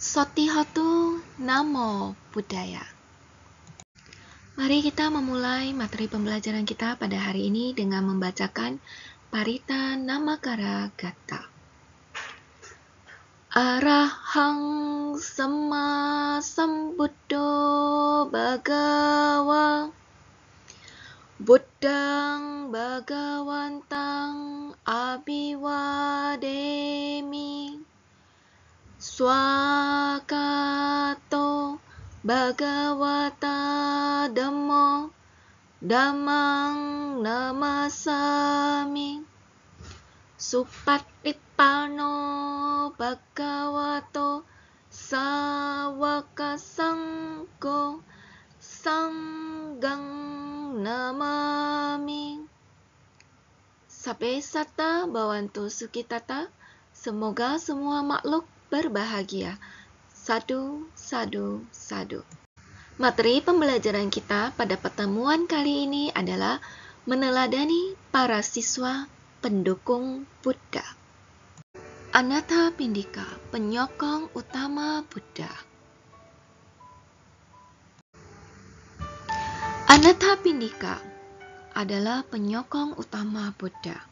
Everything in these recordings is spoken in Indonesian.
Sotihotu Namo Buddhaya. Mari kita memulai materi pembelajaran kita pada hari ini dengan membacakan Parita Namakara Gata. Arahang Sama Sambuddho Bhagawa Buddhang Bhagawantang Abhiwademi Swakato Bhagavata Dhammo Dhammang Namasami Supatippano Bhagavato Sawaka Sangho Sanghang Namami. Sabbe satta bhavantu sukhitata. Semoga semua makhluk berbahagia. Sadu, sadu, sadu. Materi pembelajaran kita pada pertemuan kali ini adalah meneladani para siswa pendukung Buddha. Anathapindika, penyokong utama Buddha. Anathapindika adalah penyokong utama Buddha.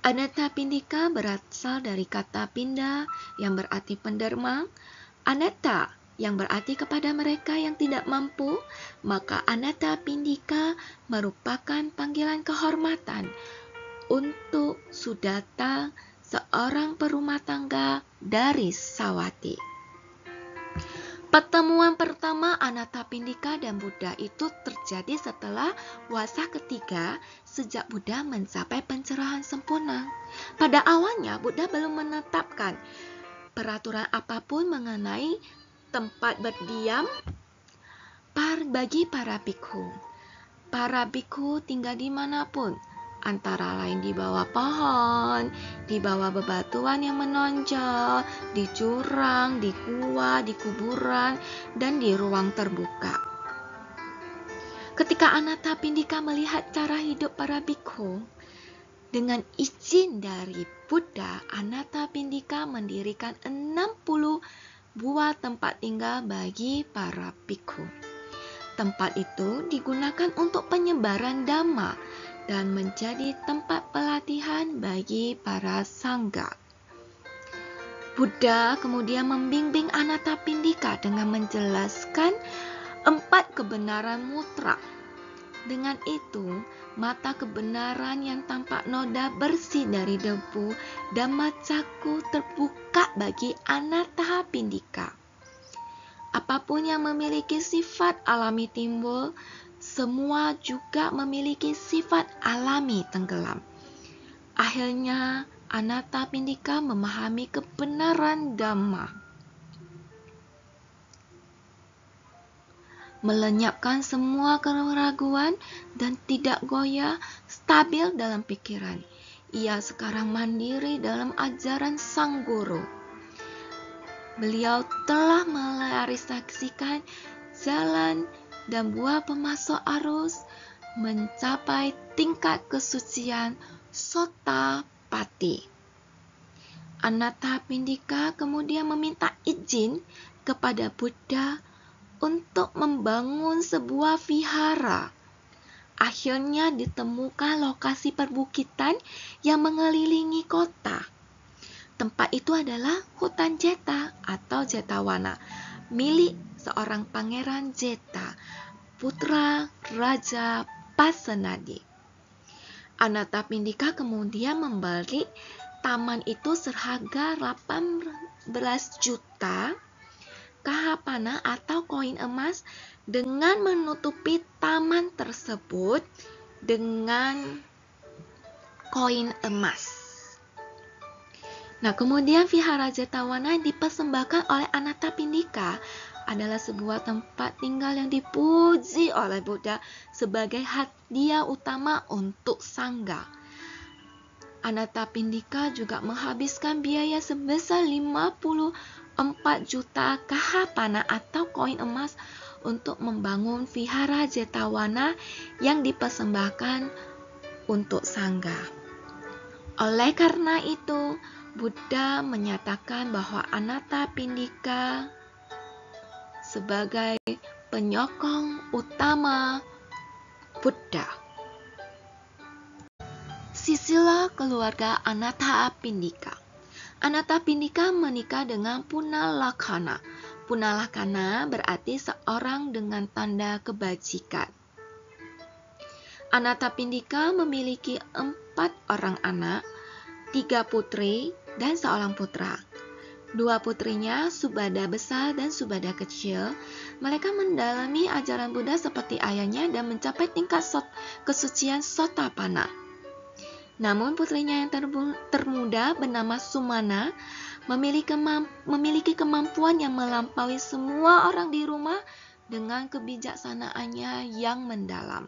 Anathapindika berasal dari kata pinda yang berarti penderma, anatta yang berarti kepada mereka yang tidak mampu, maka Anathapindika merupakan panggilan kehormatan untuk Sudatta, seorang perumah tangga dari Sawati. Pertemuan pertama Anathapindika dan Buddha itu terjadi setelah wasa ketiga sejak Buddha mencapai pencerahan sempurna. Pada awalnya Buddha belum menetapkan peraturan apapun mengenai tempat berdiam bagi para bhikkhu. Para bhikkhu tinggal dimanapun, antara lain di bawah pohon, di bawah bebatuan yang menonjol, di jurang, di gua, di kuburan, dan di ruang terbuka. Ketika Anathapindika melihat cara hidup para bhikkhu, dengan izin dari Buddha, Anathapindika mendirikan 60 buah tempat tinggal bagi para bhikkhu. Tempat itu digunakan untuk penyebaran dhamma dan menjadi tempat pelatihan bagi para sangga. Buddha kemudian membimbing Anathapindika dengan menjelaskan 4 kebenaran mutlak. Dengan itu, mata kebenaran yang tampak noda bersih dari debu Dhammacakku terbuka bagi Anathapindika. Apapun yang memiliki sifat alami timbul, semua juga memiliki sifat alami tenggelam. Akhirnya, Anathapindika memahami kebenaran Dhamma, melenyapkan semua keraguan dan tidak goyah, stabil dalam pikiran. Ia sekarang mandiri dalam ajaran Sang Guru. Beliau telah merealisasikan jalan dan buah pemasok arus mencapai tingkat kesucian Sotapati. Anathapindika kemudian meminta izin kepada Buddha untuk membangun sebuah vihara. Akhirnya ditemukan lokasi perbukitan yang mengelilingi kota. Tempat itu adalah hutan Jeta atau Jetawana, milik seorang pangeran Jeta, putra Raja Pasenadi. Anathapindika kemudian membeli taman itu seharga 18 juta kahapana atau koin emas dengan menutupi taman tersebut dengan koin emas. Nah, kemudian vihara Jetawana yang dipersembahkan oleh Anathapindika adalah sebuah tempat tinggal yang dipuji oleh Buddha sebagai hadiah utama untuk sangga. Anathapindika juga menghabiskan biaya sebesar 54 juta kahapana atau koin emas untuk membangun vihara Jetawana yang dipersembahkan untuk sangga. Oleh karena itu, Buddha menyatakan bahwa Anathapindika sebagai penyokong utama Buddha. Silsilah keluarga Anathapindika. Anathapindika menikah dengan Punalakhana. Punalakhana berarti seorang dengan tanda kebajikan. Anathapindika memiliki 4 orang anak, 3 putri dan seorang putra. 2 putrinya, Subada besar dan Subada kecil. Mereka mendalami ajaran Buddha seperti ayahnya dan mencapai tingkat kesucian Sotapanna. Namun putrinya yang termuda bernama Sumana memiliki kemampuan yang melampaui semua orang di rumah dengan kebijaksanaannya yang mendalam.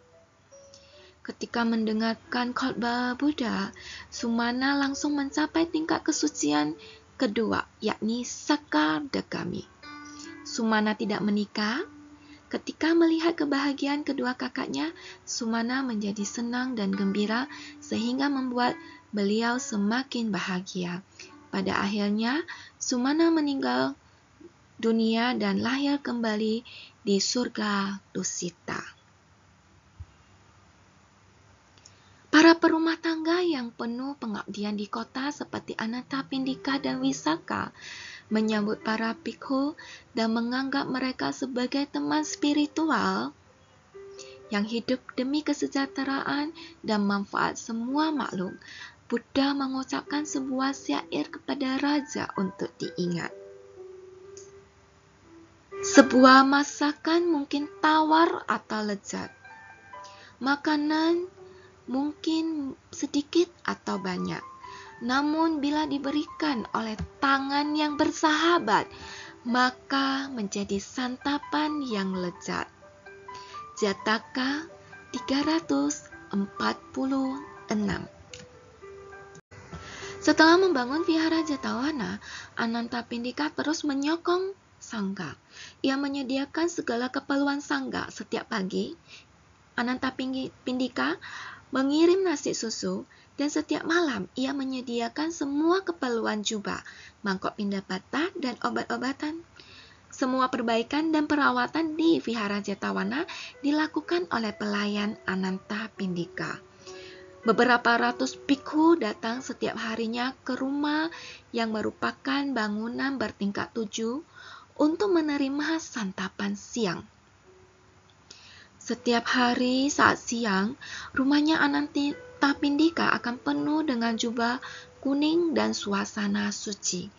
Ketika mendengarkan khotbah Buddha, Sumana langsung mencapai tingkat kesucian kedua, yakni Sakadagami. Sumana tidak menikah. Ketika melihat kebahagiaan kedua kakaknya, Sumana menjadi senang dan gembira sehingga membuat beliau semakin bahagia. Pada akhirnya, Sumana meninggal dunia dan lahir kembali di surga Dusita. Para perumah tangga yang penuh pengabdian di kota seperti Anathapindika dan Wisaka menyambut para bhikkhu dan menganggap mereka sebagai teman spiritual yang hidup demi kesejahteraan dan manfaat semua makhluk. Buddha mengucapkan sebuah syair kepada raja untuk diingat. Sebuah masakan mungkin tawar atau lezat. Makanan mungkin sedikit atau banyak. Namun bila diberikan oleh tangan yang bersahabat, maka menjadi santapan yang lezat. Jataka 346. Setelah membangun vihara Jetawana, Anathapindika terus menyokong sangga. Ia menyediakan segala keperluan sangga setiap pagi. Anathapindika mengirim nasi susu, dan setiap malam ia menyediakan semua keperluan jubah, mangkok pindah patah, dan obat-obatan. Semua perbaikan dan perawatan di Vihara Jetawana dilakukan oleh pelayan Anathapindika. Beberapa ratus bhikkhu datang setiap harinya ke rumah yang merupakan bangunan bertingkat 7 untuk menerima santapan siang. Setiap hari saat siang, rumahnya Anathapindika akan penuh dengan jubah kuning dan suasana suci.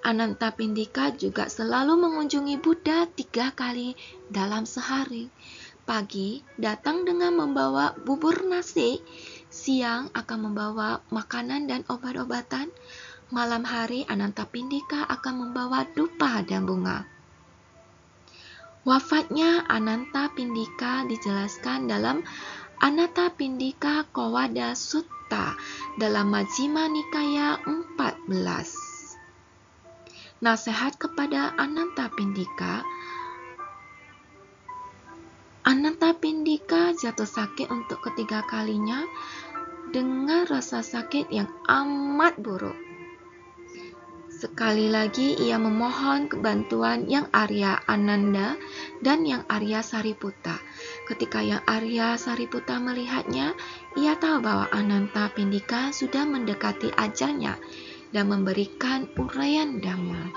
Anathapindika juga selalu mengunjungi Buddha 3 kali dalam sehari. Pagi datang dengan membawa bubur nasi, siang akan membawa makanan dan obat-obatan, malam hari Anathapindika akan membawa dupa dan bunga. Wafatnya Anathapindika dijelaskan dalam Anathapindika Kowada Sutta dalam Majjhima Nikaya 14. Nasihat kepada Anathapindika. Anathapindika jatuh sakit untuk ketiga kalinya dengan rasa sakit yang amat buruk. Sekali lagi ia memohon bantuan Yang Arya Ananda dan Yang Arya Sariputta. Ketika Yang Arya Sariputta melihatnya, ia tahu bahwa Anathapindika sudah mendekati ajalnya dan memberikan uraian dhamma.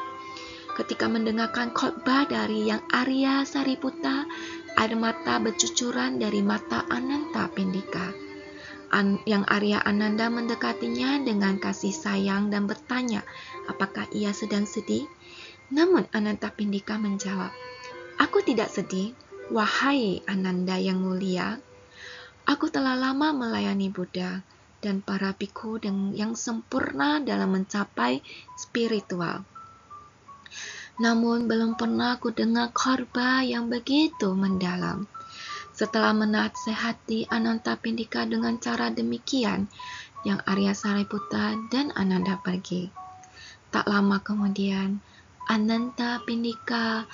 Ketika mendengarkan khotbah dari Yang Arya Sariputta, air mata bercucuran dari mata Anathapindika. Yang Arya Ananda mendekatinya dengan kasih sayang dan bertanya apakah ia sedang sedih. Namun Anathapindika menjawab, "Aku tidak sedih, wahai Ananda yang mulia. Aku telah lama melayani Buddha dan para bhikkhu yang sempurna dalam mencapai spiritual. Namun belum pernah aku dengar khotbah yang begitu mendalam." Setelah menasehati Anathapindika dengan cara demikian, Yang Arya Sariputta dan Ananda pergi. Tak lama kemudian, Anathapindika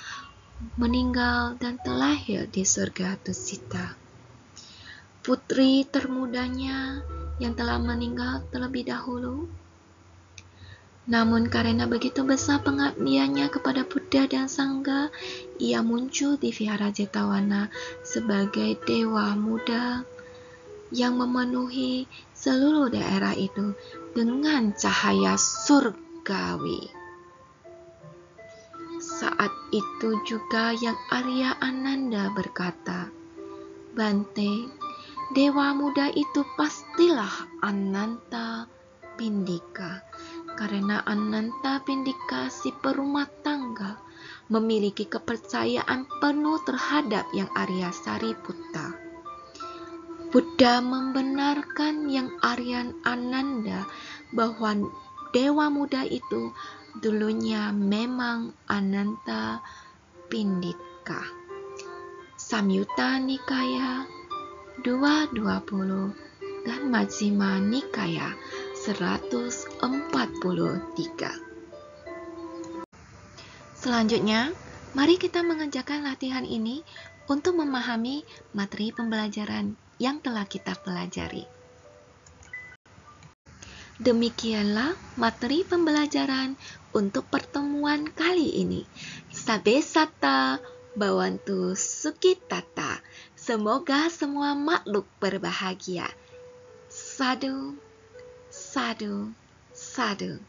meninggal dan terlahir di surga Dusita. Putri termudanya yang telah meninggal terlebih dahulu Namun karena begitu besar pengabdiannya kepada Buddha dan Sangha, ia muncul di Vihara Jetavana sebagai dewa muda yang memenuhi seluruh daerah itu dengan cahaya surgawi. Saat itu juga yang Arya Ananda berkata, "Bante, dewa muda itu pastilah Ananta Pindika, karena Ananta Pindika si perumah tangga memiliki kepercayaan penuh terhadap yang Arya Sariputta." Buddha membenarkan yang Arya Ananda bahwa dewa muda itu dulunya memang Ananta Pindika. Samyutta Nikaya 220 dan Majjhima Nikaya 143. Selanjutnya, mari kita mengerjakan latihan ini untuk memahami materi pembelajaran yang telah kita pelajari. Demikianlah materi pembelajaran untuk pertemuan kali ini. Sabbe satta bhavantu sukhitata. Semoga semua makhluk berbahagia. Sadhu, sadhu, sadhu.